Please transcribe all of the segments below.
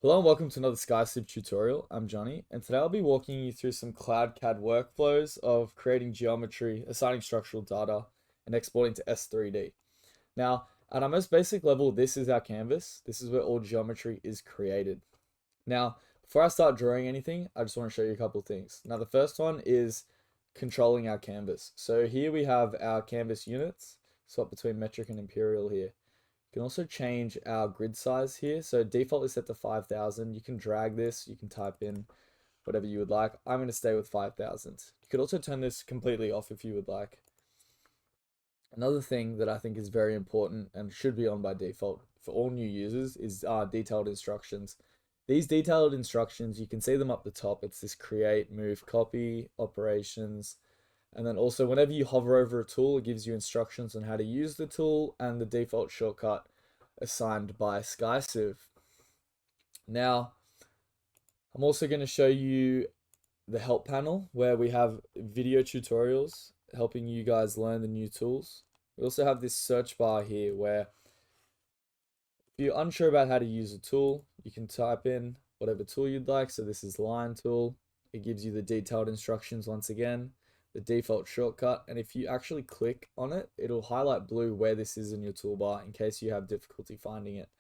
Hello and welcome to another SkySib tutorial. I'm Johnny, and today I'll be walking you through some CloudCAD workflows of creating geometry, assigning structural data, and exporting to S3D. Now, at our most basic level, this is our canvas. This is where all geometry is created. Now, before I start drawing anything, I just want to show you a couple of things. Now, the first one is controlling our canvas. So here we have our canvas units, swap between metric and imperial here. You can also change our grid size here. So default is set to 5,000. You can drag this, you can type in whatever you would like. I'm going to stay with 5,000. You could also turn this completely off if you would like. Another thing that I think is very important and should be on by default for all new users is detailed instructions. These detailed instructions, you can see them up the top. It's this create, move, copy, operations. And then also whenever you hover over a tool, it gives you instructions on how to use the tool and the default shortcut assigned by SkySiv. Now, I'm also going to show you the help panel where we have video tutorials helping you guys learn the new tools. We also have this search bar here where if you're unsure about how to use a tool, you can type in whatever tool you'd like. So this is line tool. It gives you the detailed instructions once again, the default shortcut, and if you actually click on it, it'll highlight blue where this is in your toolbar in case you have difficulty finding it.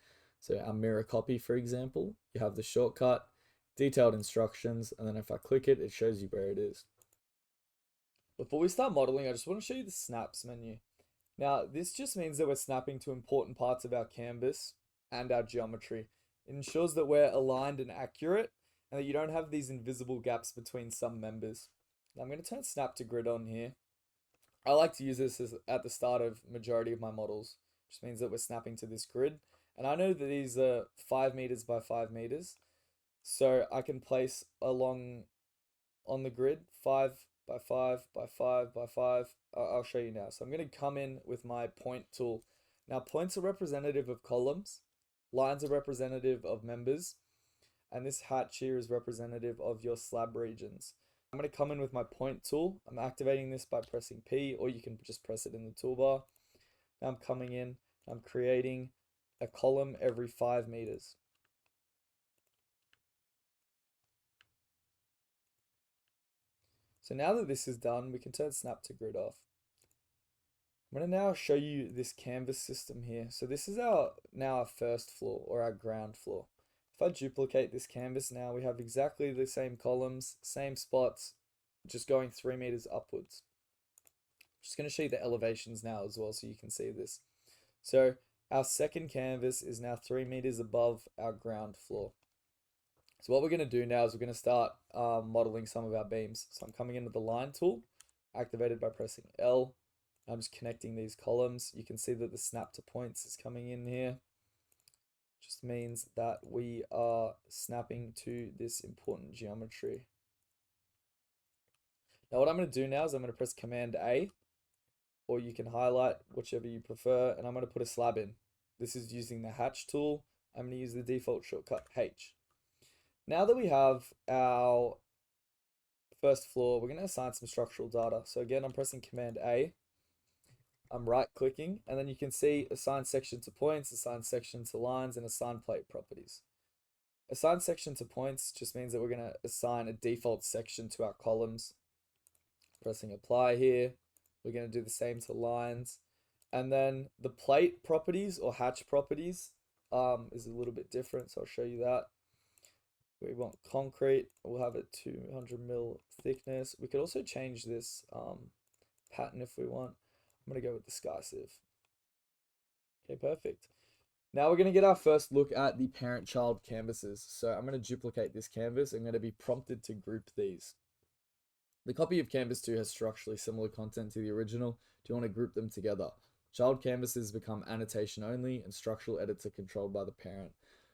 So our mirror copy, for example, you have the shortcut, detailed instructions, and then if I click it, it shows you where it is. Before we start modeling, I just want to show you the snaps menu. Now, this just means that we're snapping to important parts of our canvas and our geometry. It ensures that we're aligned and accurate and that you don't have these invisible gaps between some members. Now I'm going to turn snap to grid on here. I like to use this at the start of majority of my models, which means that we're snapping to this grid. And I know that these are 5 meters by 5 meters. So I can place along on the grid 5 by 5 by 5 by 5. I'll show you now. So I'm going to come in with my point tool. Now points are representative of columns, lines are representative of members, and this hatch here is representative of your slab regions. I'm going to come in with my point tool. I'm activating this by pressing P, or you can just press it in the toolbar. Now I'm coming in, I'm creating a column every 5 meters. So now that this is done, we can turn snap to grid off. I'm going to now show you this canvas system here. So this is now our first floor or our ground floor. If I duplicate this canvas now, we have exactly the same columns, same spots, just going 3 meters upwards. I'm just going to show you the elevations now as well so you can see this. So our second canvas is now 3 meters above our ground floor. So what we're going to do now is we're going to start modeling some of our beams. So I'm coming into the line tool, activated by pressing L. I'm just connecting these columns. You can see that the snap to points is coming in here. Just means that we are snapping to this important geometry. Now what I'm going to do now is I'm going to press Command A, or you can highlight whichever you prefer, and I'm going to put a slab in. This is using the hatch tool. I'm going to use the default shortcut H. Now that we have our first floor, we're going to assign some structural data. So again, I'm pressing Command A. I'm right clicking, and then you can see assign section to points, assign section to lines, and assign plate properties. Assign section to points just means that we're going to assign a default section to our columns. Pressing apply here. We're going to do the same to lines. And then the plate properties or hatch properties is a little bit different, so I'll show you that. We want concrete, we'll have a 200 mil thickness. We could also change this pattern if we want. I'm going to go with the SkySiv. Okay, perfect. Now we're going to get our first look at the parent-child canvases. So I'm going to duplicate this canvas. I'm going to be prompted to group these. The copy of Canvas 2 has structurally similar content to the original. Do you want to group them together? Child canvases become annotation only, and structural edits are controlled by the parent.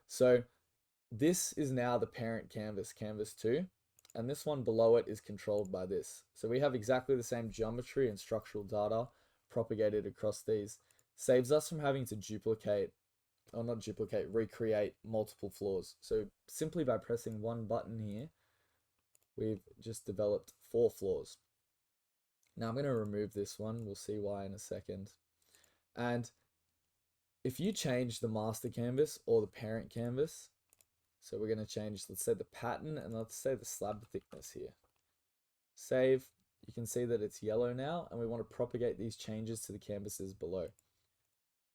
So this is now the parent canvas, Canvas 2, and this one below it is controlled by this. So we have exactly the same geometry and structural data propagated across these. Saves us from having to recreate multiple floors. So simply by pressing one button here, we've just developed 4 floors. Now I'm going to remove this one. We'll see why in a second. And if you change the master canvas or the parent canvas, So we're going to change, let's say the pattern, and let's say the slab thickness here. Save. You can see that it's yellow now, and we want to propagate these changes to the canvases below.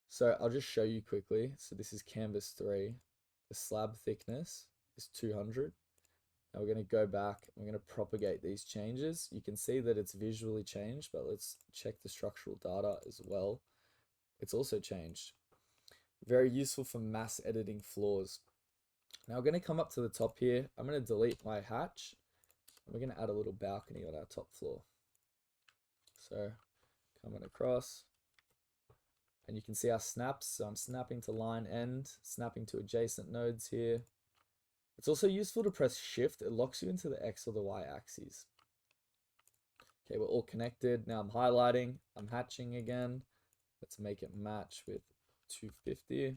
So I'll just show you quickly. So this is canvas 3. The slab thickness is 200. Now we're going to go back and we're going to propagate these changes. You can see that it's visually changed, but let's check the structural data as well. It's also changed. Very useful for mass editing floors. Now we're going to come up to the top here. I'm going to delete my hatch. We're going to add a little balcony on our top floor. So coming across, and you can see our snaps. So I'm snapping to line end, snapping to adjacent nodes here. It's also useful to press shift. It locks you into the X or the Y axes. Okay, we're all connected. Now I'm highlighting, I'm hatching again. Let's make it match with 250.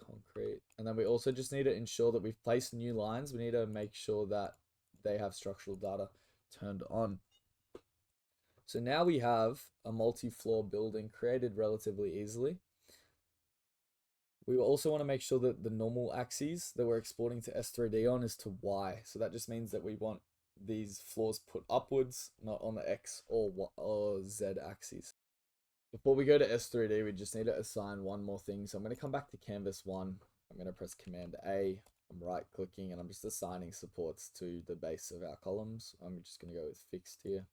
Concrete. And then we also just need to ensure that we've placed new lines. We need to make sure that they have structural data turned on. So now we have a multi-floor building created relatively easily. We also want to make sure that the normal axes that we're exporting to S3D on is to Y. So that just means that we want these floors put upwards, not on the X or Z axes. Before we go to S3D, we just need to assign one more thing. So I'm going to come back to Canvas 1. I'm going to press Command A. I'm right clicking and I'm just assigning supports to the base of our columns. I'm just going to go with fixed here.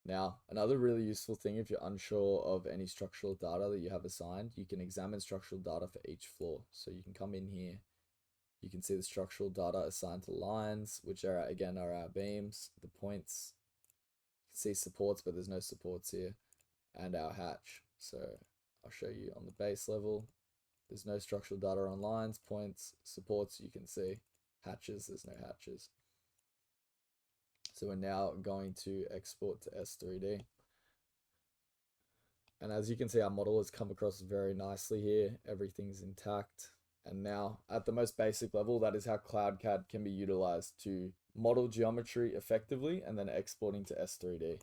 Now, another really useful thing, if you're unsure of any structural data that you have assigned, you can examine structural data for each floor. So you can come in here, you can see the structural data assigned to lines, which are again are our beams, the points. You can see supports, but there's no supports here, and our hatch. So I'll show you on the base level. There's no structural data on lines, points, supports. You can see hatches. There's no hatches. So we're now going to export to S3D. And as you can see, our model has come across very nicely here. Everything's intact. And now at the most basic level, that is how CloudCAD can be utilized to model geometry effectively and then exporting to S3D.